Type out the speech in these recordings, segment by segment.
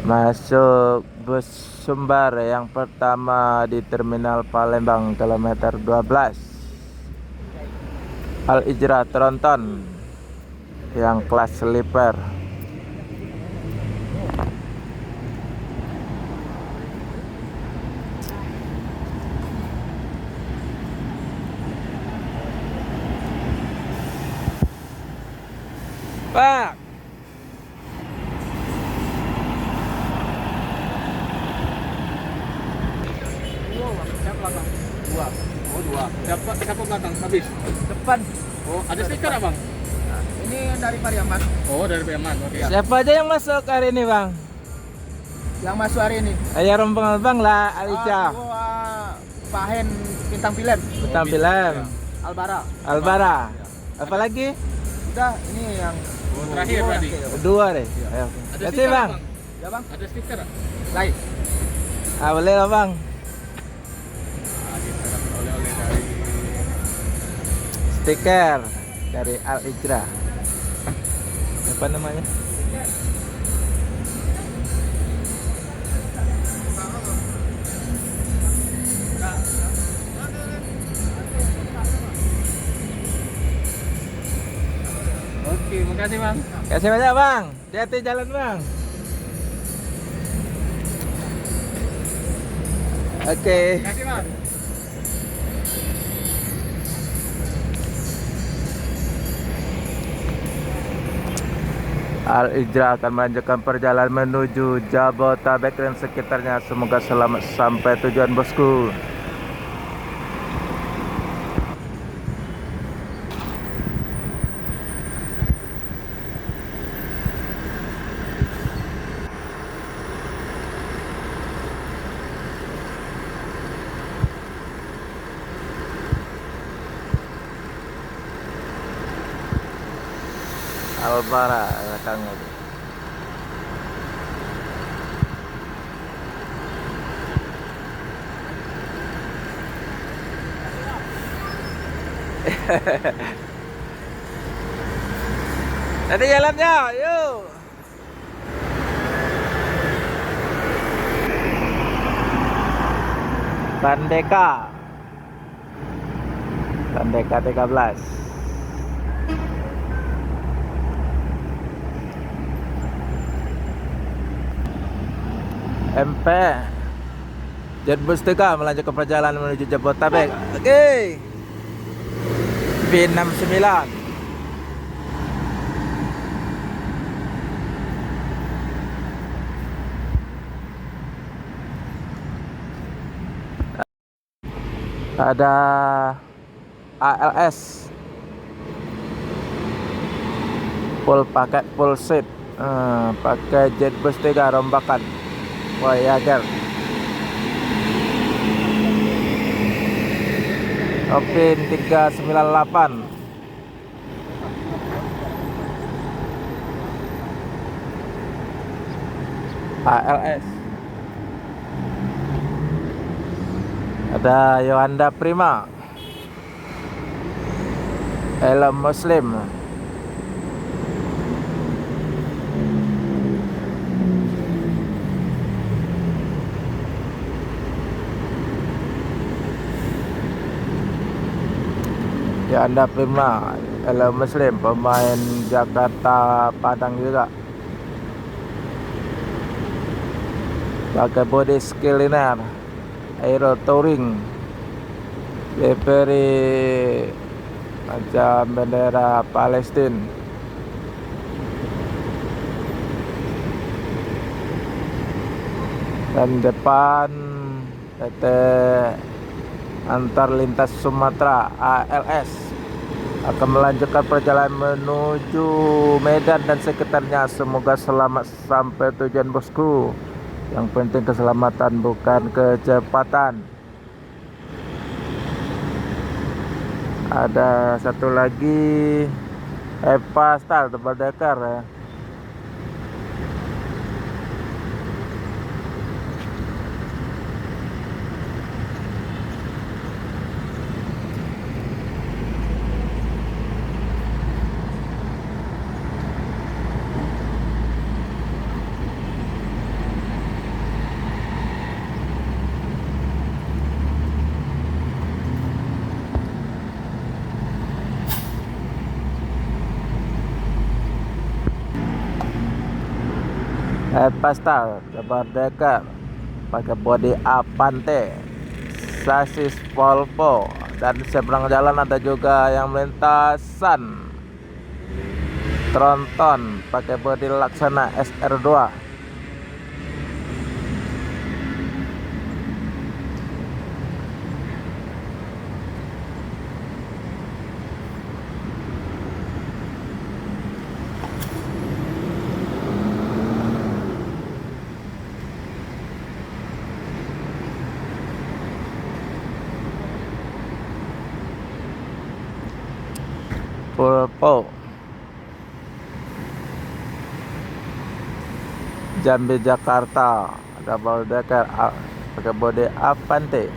Masuk bus Sumbar yang pertama di Terminal Palembang kilometer 12. Al Ijrah Tronton yang kelas sleeper. Pak, Siapa belakang? Dua. Oh dua. Siapa belakang? Habis. Depan. Oh ada stiker abang? Ini dari Pariaman. Oh dari Pariaman. Oke. Ya. siapa aja yang masuk hari ini, Bang? Yang masuk hari ini. Ayo rombongan Bang lah, Alica. Pahen Bintang Pilen. Tampilan Albara. Albara. Apalagi? Udah ini yang Oh, terakhir berarti. Kedua deh. Ayo. Ada Kasih, stiker Bang. abang? Ya bang. Ada stiker? Lain. Ah, boleh lah, Bang. Ada oleh-oleh dari. Stiker dari Al Ijrah. Apa namanya? Oke, makasih bang. Kasih banyak, Bang. Hati-hati jalan, Bang. Oke. Makasih bang. Al Ijrah akan melanjutkan perjalanan menuju Jabotabek dan sekitarnya. Semoga selamat sampai tujuan, bosku. Albara belakangnya. Tadi jalannya, yuk. Bandeka. Bandeka 13. MP Jetbus 3 melanjutkan perjalanan menuju Jabotabek. Oke. B69. Ada ALS full paket full seat. Pakai Jetbus 3 rombakan Voyager. Opin 398. ALS. Ada Yohanda Prima. Helm Muslim. Yohanda Prima, Helm Muslim, pemain Jakarta Padang juga. Pakai body skill liner, Aero Touring, livery macam bendera Palestina. Dan depan PT Antar Lintas Sumatera ALS akan melanjutkan perjalanan menuju Medan dan sekitarnya. Semoga selamat sampai tujuan, bosku. Yang penting keselamatan, bukan kecepatan. Ada satu lagi Eva Star Tebal Dakar ya. Pastel double decker pakai bodi Avante, sasis Volvo, dan seberang jalan ada juga yang melintasan tronton pakai bodi Laksana SR2. Volvo Jambi Jakarta double decker pakai bodi Avante.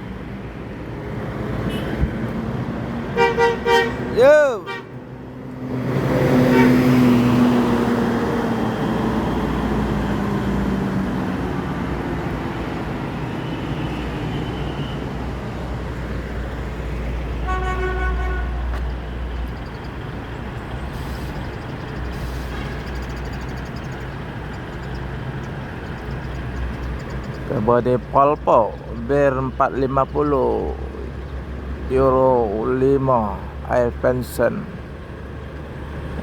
Yo, bodi Volvo bir 450 Euro 5 air pension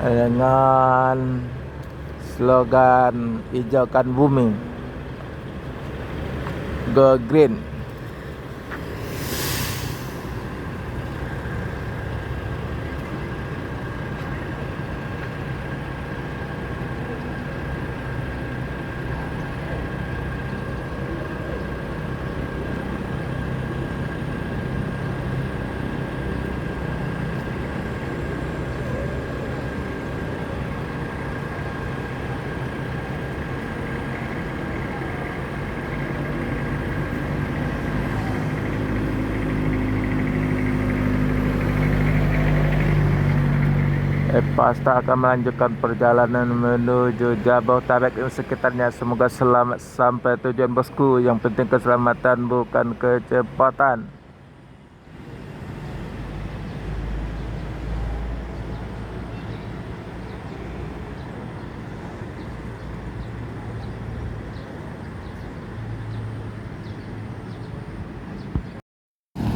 dengan slogan hijaukan bumi, Go Green. Pasta akan melanjutkan perjalanan menuju Jabodetabek dan sekitarnya. Semoga selamat sampai tujuan bosku. Yang penting keselamatan bukan kecepatan.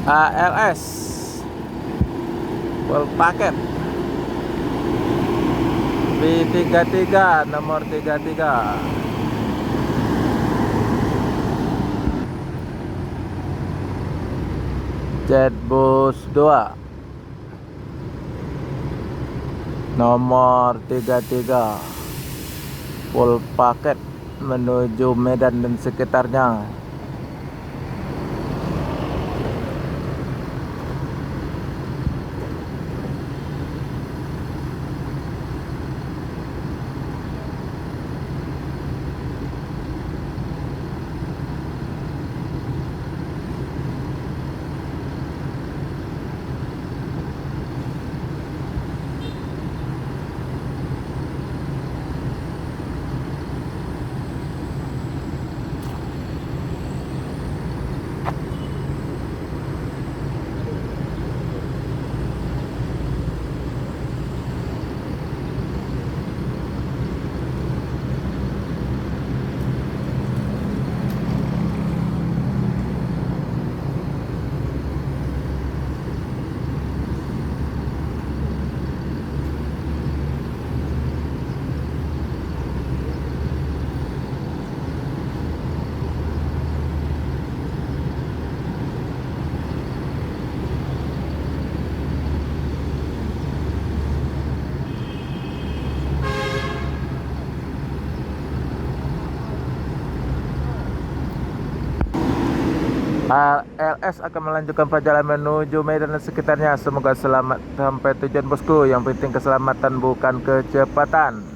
ALS full paket B33 nomor 33. Jetbus 2 nomor 33 full paket menuju Medan dan sekitarnya. LS akan melanjutkan perjalanan menuju Medan dan sekitarnya. Semoga selamat sampai tujuan bosku. Yang penting keselamatan bukan kecepatan.